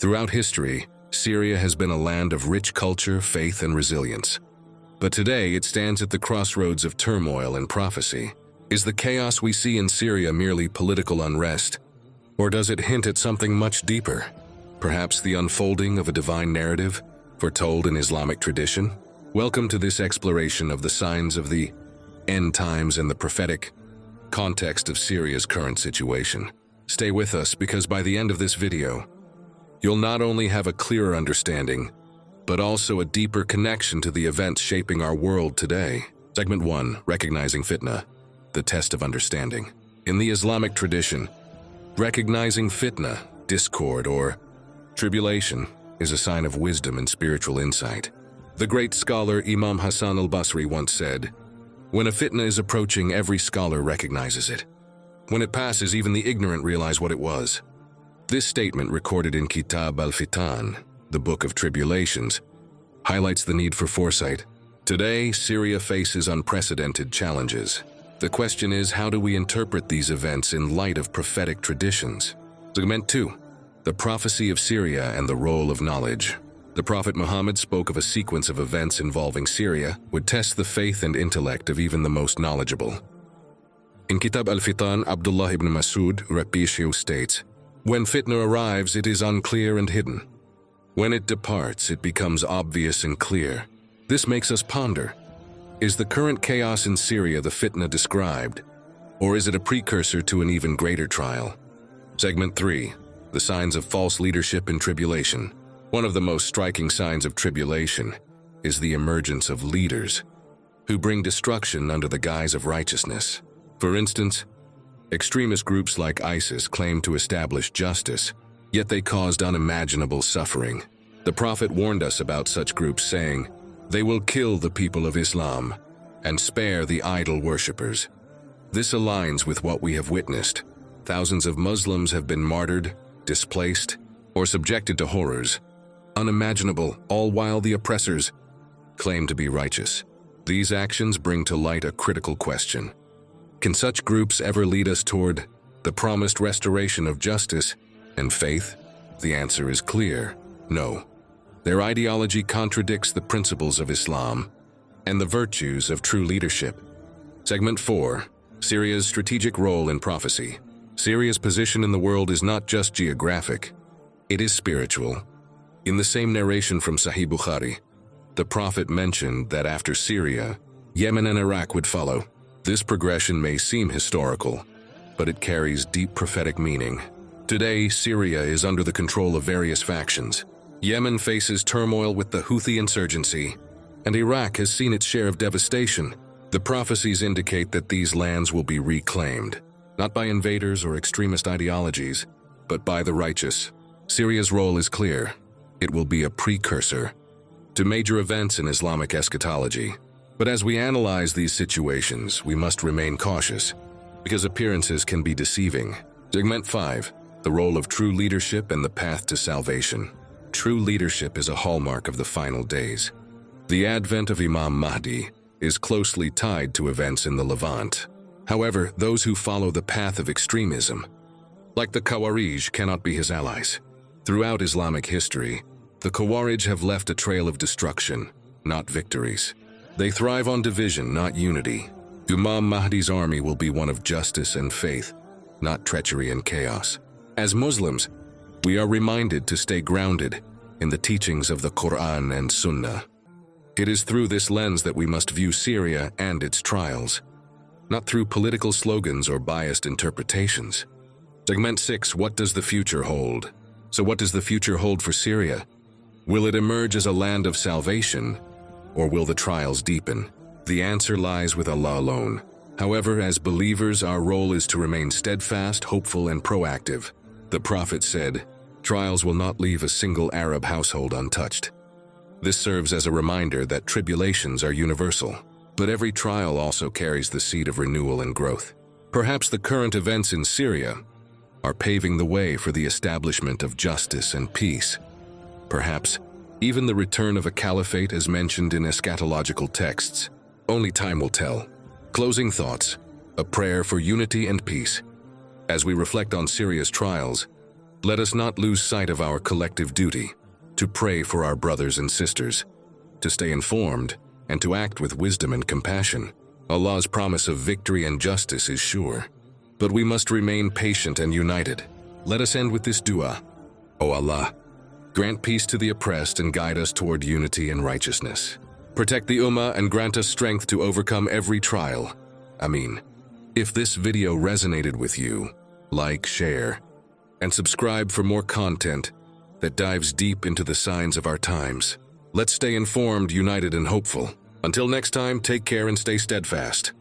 Throughout history, Syria has been a land of rich culture, faith, and resilience. But today it stands at the crossroads of turmoil and prophecy. Is the chaos we see in Syria merely political unrest? Or does it hint at something much deeper? Perhaps the unfolding of a divine narrative, foretold in Islamic tradition? Welcome to this exploration of the signs of the end times and the prophetic context of Syria's current situation. Stay with us because by the end of this video, you'll not only have a clearer understanding, but also a deeper connection to the events shaping our world today. Segment 1, Recognizing Fitna, the Test of Understanding. In the Islamic tradition, recognizing fitna, discord, or tribulation is a sign of wisdom and spiritual insight. The great scholar Imam Hassan al-Basri once said, "When a fitna is approaching, every scholar recognizes it. When it passes, even the ignorant realize what it was." This statement, recorded in Kitab al-Fitan, the Book of Tribulations, highlights the need for foresight. Today, Syria faces unprecedented challenges. The question is, how do we interpret these events in light of prophetic traditions? Segment 2, The Prophecy of Syria and the Role of Knowledge. The Prophet Muhammad spoke of a sequence of events involving Syria would test the faith and intellect of even the most knowledgeable. In Kitab al-Fitan, Abdullah ibn Masud Rapishio states, "When fitna arrives, it is unclear and hidden. When it departs, it becomes obvious and clear." This makes us ponder. Is the current chaos in Syria the fitna described, or is it a precursor to an even greater trial? Segment 3, The Signs of False Leadership in Tribulation. One of the most striking signs of tribulation is the emergence of leaders who bring destruction under the guise of righteousness. For instance, extremist groups like ISIS claim to establish justice, yet they caused unimaginable suffering. The Prophet warned us about such groups, saying, "They will kill the people of Islam and spare the idol worshippers." This aligns with what we have witnessed. Thousands of Muslims have been martyred, displaced, or subjected to horrors unimaginable, all while the oppressors claim to be righteous. These actions bring to light a critical question. Can such groups ever lead us toward the promised restoration of justice and faith? The answer is clear: no. Their ideology contradicts the principles of Islam and the virtues of true leadership. Segment 4, Syria's Strategic Role in Prophecy. Syria's position in the world is not just geographic, it is spiritual. In the same narration from Sahih Bukhari, the Prophet mentioned that after Syria, Yemen and Iraq would follow. This progression may seem historical, but it carries deep prophetic meaning. Today, Syria is under the control of various factions. Yemen faces turmoil with the Houthi insurgency, and Iraq has seen its share of devastation. The prophecies indicate that these lands will be reclaimed, not by invaders or extremist ideologies, but by the righteous. Syria's role is clear. It will be a precursor to major events in Islamic eschatology. But as we analyze these situations, we must remain cautious, because appearances can be deceiving. Segment 5, The Role of True Leadership and the Path to Salvation. True leadership is a hallmark of the final days. The advent of Imam Mahdi is closely tied to events in the Levant. However, those who follow the path of extremism, like the Khawarij, cannot be his allies. Throughout Islamic history, the Khawarij have left a trail of destruction, not victories. They thrive on division, not unity. Imam Mahdi's army will be one of justice and faith, not treachery and chaos. As Muslims, we are reminded to stay grounded in the teachings of the Quran and Sunnah. It is through this lens that we must view Syria and its trials, not through political slogans or biased interpretations. Segment 6, What does the future hold? So what does the future hold for Syria? Will it emerge as a land of salvation, or will the trials deepen? The answer lies with Allah alone. However, as believers, our role is to remain steadfast, hopeful, and proactive. The Prophet said, "Trials will not leave a single Arab household untouched." This serves as a reminder that tribulations are universal, but every trial also carries the seed of renewal and growth. Perhaps the current events in Syria are paving the way for the establishment of justice and peace. Perhaps even the return of a caliphate as mentioned in eschatological texts. Only time will tell. Closing thoughts, a prayer for unity and peace. As we reflect on Syria's trials, Let us not lose sight of our collective duty to pray for our brothers and sisters, to stay informed, and to act with wisdom and compassion. Allah's promise of victory and justice is sure, but we must remain patient and united. Let us end with this dua. O Allah, grant peace to the oppressed and guide us toward unity and righteousness. Protect the Ummah and grant us strength to overcome every trial. Ameen. If this video resonated with you, like, share, and subscribe for more content that dives deep into the signs of our times. Let's stay informed, united, and hopeful. Until next time, take care and stay steadfast.